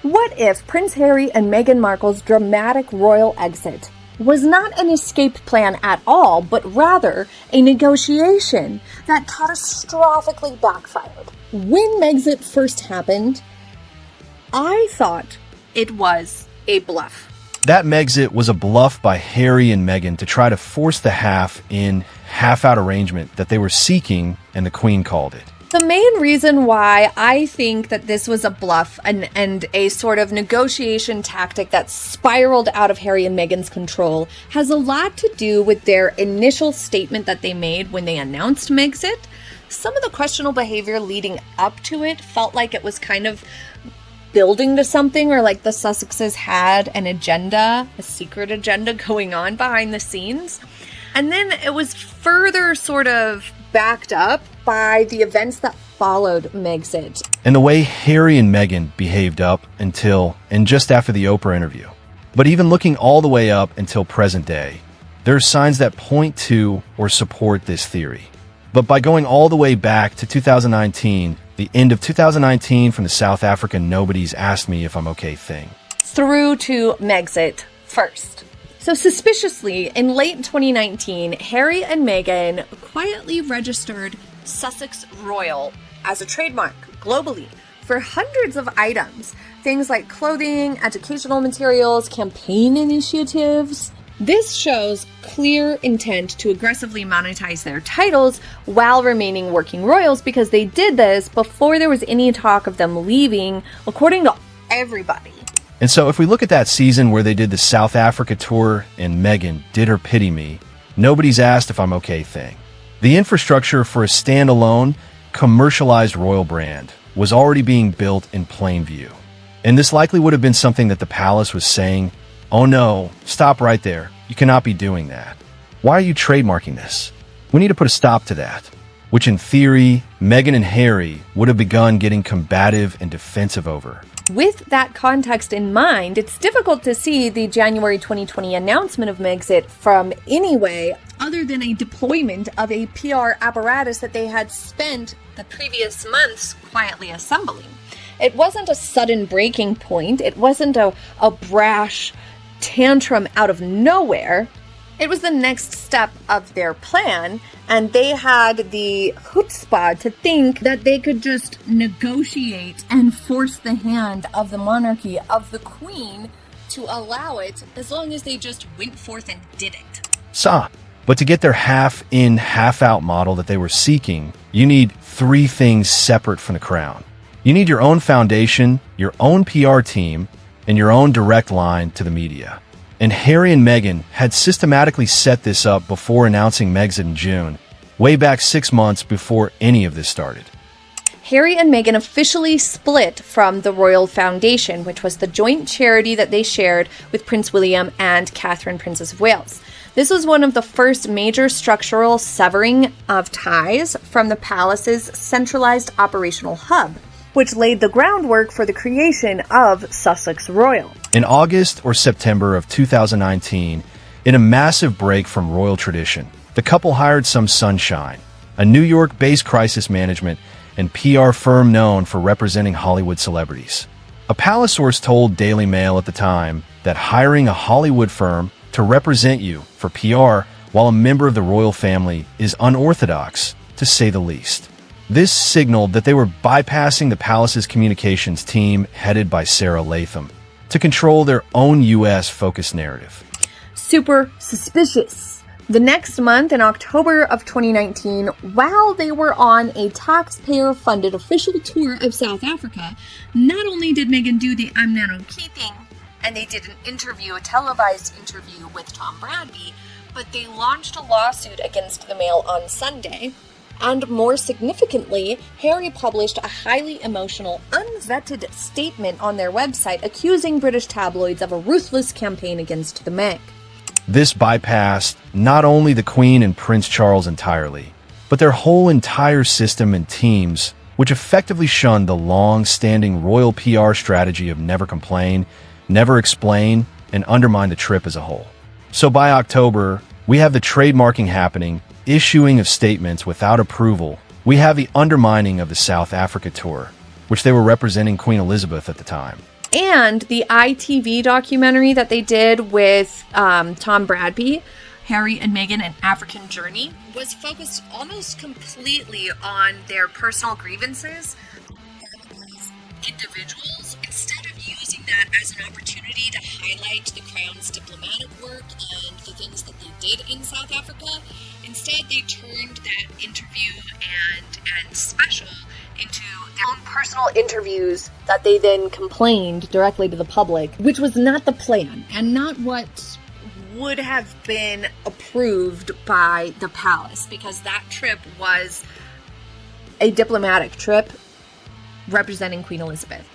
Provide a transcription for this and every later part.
What if Prince Harry and Meghan Markle's dramatic royal exit was not an escape plan at all, but rather a negotiation that catastrophically backfired? When Megxit first happened, I thought it was a bluff. That Megxit was a bluff by Harry and Meghan to try to force the half-in, half-out arrangement that they were seeking, and the Queen called it. The main reason why I think that this was a bluff and a sort of negotiation tactic that spiraled out of Harry and Meghan's control has a lot to do with their initial statement that they made when they announced Megxit. Some of the questionable behavior leading up to it felt like it was kind of building to something, or like the Sussexes had an agenda, a secret agenda going on behind the scenes. And then it was further sort of backed up by the events that followed Megxit. And the way Harry and Meghan behaved up until and just after the Oprah interview. But even looking all the way up until present day, there are signs that point to or support this theory. But by going all the way back to 2019, the end of 2019 from the South African Nobody's Asked Me If I'm Okay thing, through to Megxit first. So suspiciously, in late 2019, Harry and Meghan quietly registered Sussex Royal as a trademark globally for hundreds of items. Things like clothing, educational materials, campaign initiatives. This shows clear intent to aggressively monetize their titles while remaining working royals, because they did this before there was any talk of them leaving, according to everybody. And so if we look at that season where they did the South Africa tour and Meghan did her Pity Me, Nobody's Asked If I'm Okay thing, the infrastructure for a standalone, commercialized royal brand was already being built in plain view. And this likely would have been something that the palace was saying, "Oh no, stop right there. You cannot be doing that. Why are you trademarking this? We need to put a stop to that." Which in theory, Meghan and Harry would have begun getting combative and defensive over. With that context in mind, it's difficult to see the January 2020 announcement of Megxit from any way other than a deployment of a PR apparatus that they had spent the previous months quietly assembling. It wasn't a sudden breaking point. It wasn't a brash tantrum out of nowhere. It was the next step of their plan, and they had the chutzpah to think that they could just negotiate and force the hand of the monarchy, of the Queen, to allow it, as long as they just went forth and did it. But to get their half-in, half-out model that they were seeking, you need three things separate from the crown. You need your own foundation, your own PR team, and your own direct line to the media. And Harry and Meghan had systematically set this up before announcing Megxit in June, way back 6 months before any of this started. Harry and Meghan officially split from the Royal Foundation, which was the joint charity that they shared with Prince William and Catherine, Princess of Wales. This was one of the first major structural severing of ties from the palace's centralized operational hub, which laid the groundwork for the creation of Sussex Royal. In August or September of 2019, in a massive break from royal tradition, the couple hired some sunshine, a New York-based crisis management and PR firm known for representing Hollywood celebrities. A palace source told Daily Mail at the time that hiring a Hollywood firm to represent you for PR while a member of the royal family is unorthodox, to say the least. This signaled that they were bypassing the palace's communications team headed by Sarah Latham to control their own U.S.-focused narrative. Super suspicious. The next month, in October of 2019, while they were on a taxpayer-funded official tour of South Africa, not only did Meghan do the I'm Not Okay thing, and they did a televised interview with Tom Bradby, but they launched a lawsuit against the Mail on Sunday. And more significantly, Harry published a highly emotional, unvetted statement on their website accusing British tabloids of a ruthless campaign against the Meg. This bypassed not only the Queen and Prince Charles entirely, but their whole entire system and teams, which effectively shunned the long-standing royal PR strategy of never complain, never explain, and undermine the trip as a whole. So by October, we have the trademarking happening, issuing of statements without approval. We have the undermining of the South Africa tour, which they were representing Queen Elizabeth at the time. And the ITV documentary that they did with Tom Bradby, Harry and Meghan, An African Journey, was focused almost completely on their personal grievances as individuals, instead of using that as an opportunity to highlight the Crown's diplomatic work and the things that they did in South Africa. Instead, they turned that interview and special into their own personal interviews that they then complained directly to the public, which was not the plan and not what would have been approved by the palace, because that trip was a diplomatic trip representing Queen Elizabeth.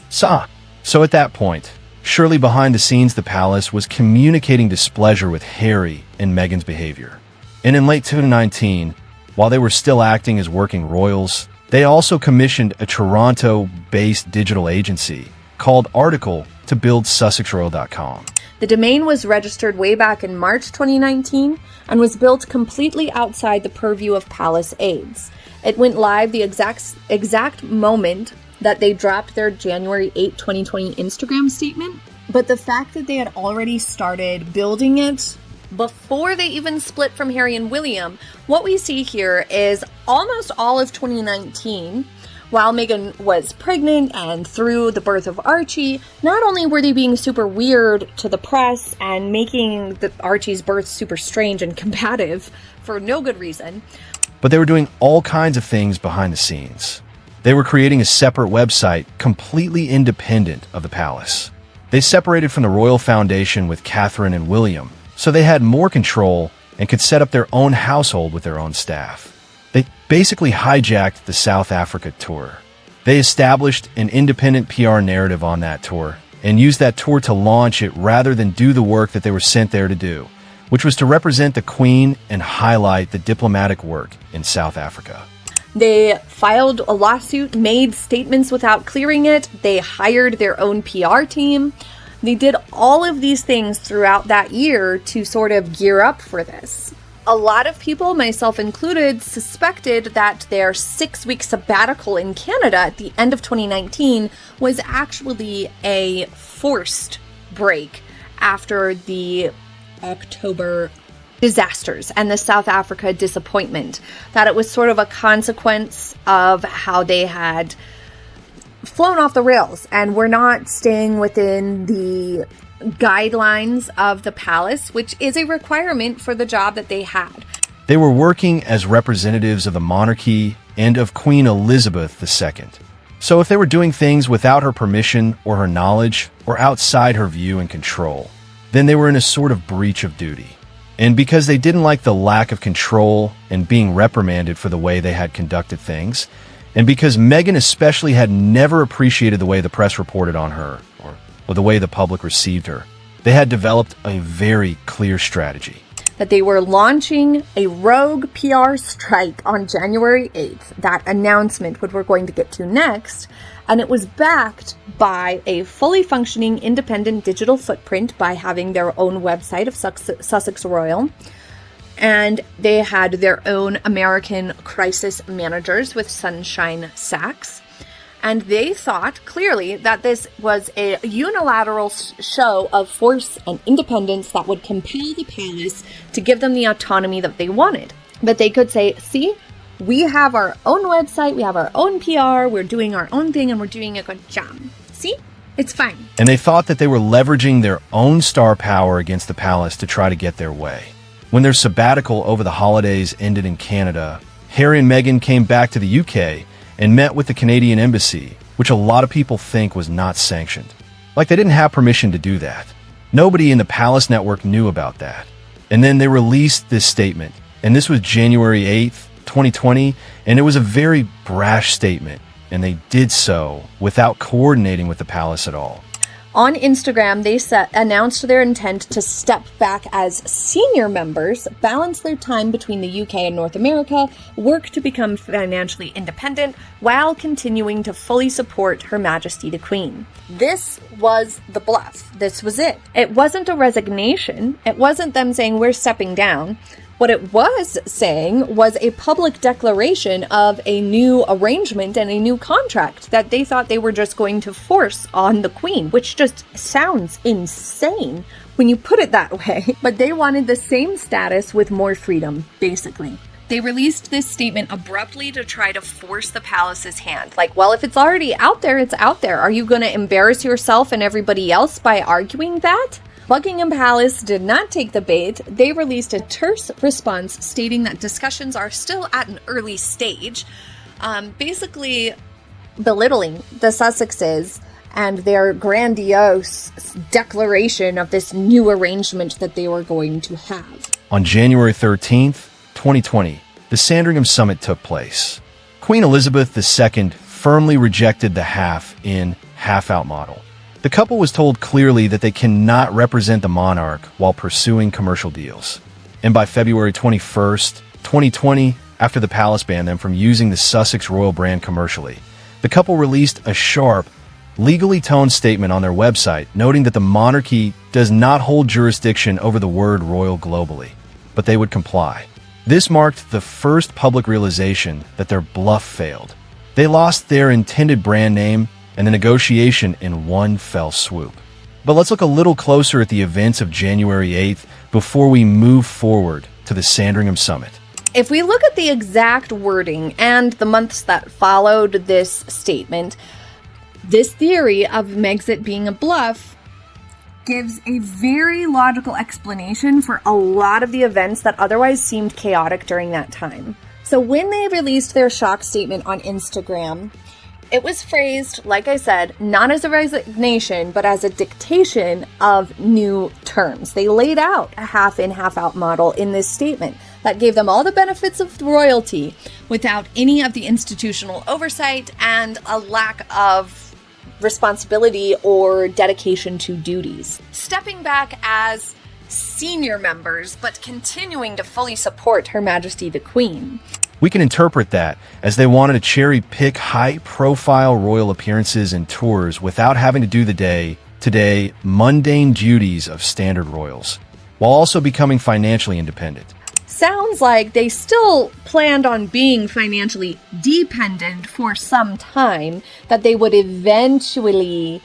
So at that point, surely behind the scenes the palace was communicating displeasure with Harry and Meghan's behavior. And in late 2019, while they were still acting as working royals, they also commissioned a Toronto-based digital agency called Article to build SussexRoyal.com. The domain was registered way back in March 2019 and was built completely outside the purview of palace aides. It went live the exact moment that they dropped their January 8, 2020 Instagram statement. But the fact that they had already started building it before they even split from Harry and William, what we see here is almost all of 2019, while Meghan was pregnant and through the birth of Archie, not only were they being super weird to the press and making Archie's birth super strange and combative for no good reason, but they were doing all kinds of things behind the scenes. They were creating a separate website completely independent of the palace. They separated from the Royal Foundation with Catherine and William, so they had more control and could set up their own household with their own staff. They basically hijacked the South Africa tour. They established an independent PR narrative on that tour and used that tour to launch it rather than do the work that they were sent there to do, which was to represent the Queen and highlight the diplomatic work in South Africa. They filed a lawsuit, made statements without clearing it. They hired their own PR team. They did all of these things throughout that year to sort of gear up for this. A lot of people, myself included, suspected that their 6-week sabbatical in Canada at the end of 2019 was actually a forced break after the October disasters and the South Africa disappointment, that it was sort of a consequence of how they had flown off the rails and were not staying within the guidelines of the palace, which is a requirement for the job that they had. They were working as representatives of the monarchy and of Queen Elizabeth II. So if they were doing things without her permission or her knowledge or outside her view and control, then they were in a sort of breach of duty. And because they didn't like the lack of control and being reprimanded for the way they had conducted things, and because Meghan especially had never appreciated the way the press reported on her or the way the public received her, they had developed a very clear strategy. That they were launching a rogue PR strike on January 8th, that announcement, which we're going to get to next, and it was backed by a fully functioning independent digital footprint by having their own website of Sussex Royal. And they had their own American crisis managers with Sunshine Sachs. And they thought clearly that this was a unilateral show of force and independence that would compel the palace to give them the autonomy that they wanted. But they could say, see, we have our own website, we have our own PR, we're doing our own thing, and we're doing a good job. See? It's fine. And they thought that they were leveraging their own star power against the palace to try to get their way. When their sabbatical over the holidays ended in Canada, Harry and Meghan came back to the UK and met with the Canadian embassy, which a lot of people think was not sanctioned. Like they didn't have permission to do that. Nobody in the palace network knew about that. And then they released this statement, and this was January 8th, 2020, and it was a very brash statement, and they did so without coordinating with the palace at all. On Instagram, they announced their intent to step back as senior members, balance their time between the UK and North America, work to become financially independent, while continuing to fully support Her Majesty the Queen. This was the bluff. This was it. It wasn't a resignation. It wasn't them saying we're stepping down. What it was saying was a public declaration of a new arrangement and a new contract that they thought they were just going to force on the Queen, which just sounds insane when you put it that way. But they wanted the same status with more freedom, basically. They released this statement abruptly to try to force the palace's hand. Like, well, if it's already out there, it's out there. Are you going to embarrass yourself and everybody else by arguing that? Buckingham Palace did not take the bait. They released a terse response stating that discussions are still at an early stage, basically belittling the Sussexes and their grandiose declaration of this new arrangement that they were going to have. On January 13th, 2020, the Sandringham Summit took place. Queen Elizabeth II firmly rejected the half-in, half-out model. The couple was told clearly that they cannot represent the monarch while pursuing commercial deals. And by February 21st, 2020, after the palace banned them from using the Sussex royal brand commercially, the couple released a sharp, legally toned statement on their website noting that the monarchy does not hold jurisdiction over the word royal globally, but they would comply. This marked the first public realization that their bluff failed. They lost their intended brand name and the negotiation in one fell swoop. But let's look a little closer at the events of January 8th before we move forward to the Sandringham Summit. If we look at the exact wording and the months that followed this statement, this theory of Megxit being a bluff gives a very logical explanation for a lot of the events that otherwise seemed chaotic during that time. So when they released their shock statement on Instagram, it was phrased, like I said, not as a resignation, but as a dictation of new terms. They laid out a half-in, half-out model in this statement that gave them all the benefits of royalty without any of the institutional oversight and a lack of responsibility or dedication to duties. Stepping back as senior members, but continuing to fully support Her Majesty the Queen. We can interpret that as they wanted to cherry-pick high-profile royal appearances and tours without having to do the day-to-day mundane duties of standard royals, while also becoming financially independent. Sounds like they still planned on being financially dependent for some time, that they would eventually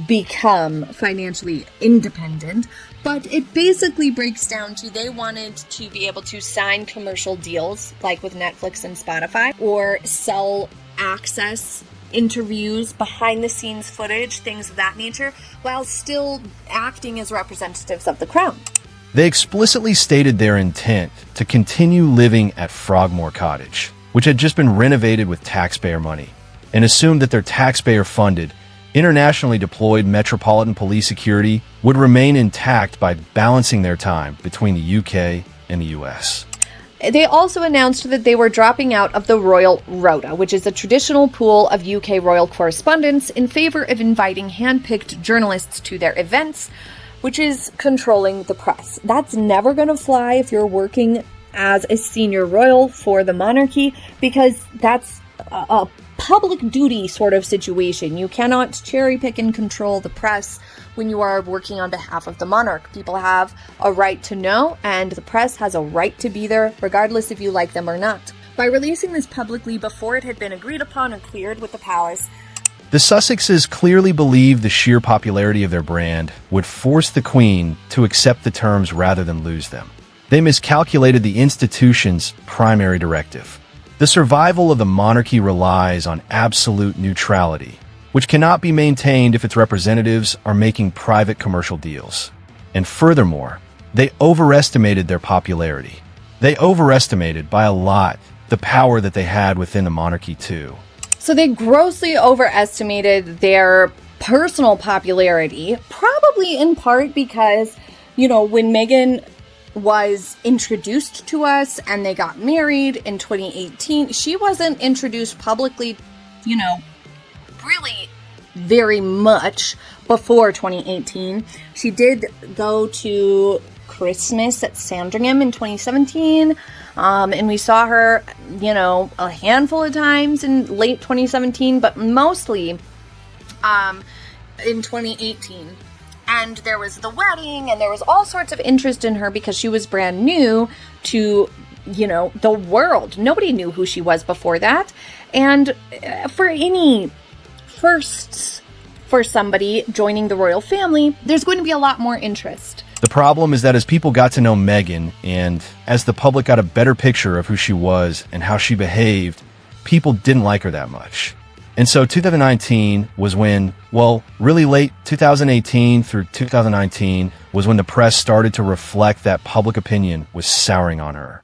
become financially independent. But it basically breaks down to they wanted to be able to sign commercial deals, like with Netflix and Spotify, or sell access interviews, behind-the-scenes footage, things of that nature, while still acting as representatives of the crown. They explicitly stated their intent to continue living at Frogmore Cottage, which had just been renovated with taxpayer money, and assumed that their taxpayer-funded, internationally deployed Metropolitan Police security would remain intact by balancing their time between the UK and the US. They also announced that they were dropping out of the Royal Rota, which is a traditional pool of UK royal correspondence, in favor of inviting hand-picked journalists to their events, which is controlling the press. That's never going to fly if you're working as a senior royal for the monarchy, because that's a public duty sort of situation. You cannot cherry pick and control the press when you are working on behalf of the monarch. People have a right to know, and the press has a right to be there, regardless if you like them or not. By releasing this publicly before it had been agreed upon and cleared with the palace, the Sussexes clearly believed the sheer popularity of their brand would force the Queen to accept the terms rather than lose them. They miscalculated the institution's primary directive. The survival of the monarchy relies on absolute neutrality, which cannot be maintained if its representatives are making private commercial deals. And furthermore, they overestimated their popularity. They overestimated by a lot the power that they had within the monarchy too. So they grossly overestimated their personal popularity, probably in part because, when Meghan was introduced to us and they got married in 2018, she wasn't introduced publicly, really very much before 2018. She did go to Christmas at Sandringham in 2017, and we saw her, a handful of times in late 2017, but mostly in 2018. And there was the wedding, and there was all sorts of interest in her because she was brand new to, the world. Nobody knew who she was before that. And for any firsts for somebody joining the royal family, there's going to be a lot more interest. The problem is that as people got to know Meghan, and as the public got a better picture of who she was and how she behaved, people didn't like her that much. And so 2019 was when, really late 2018 through 2019 was when the press started to reflect that public opinion was souring on her.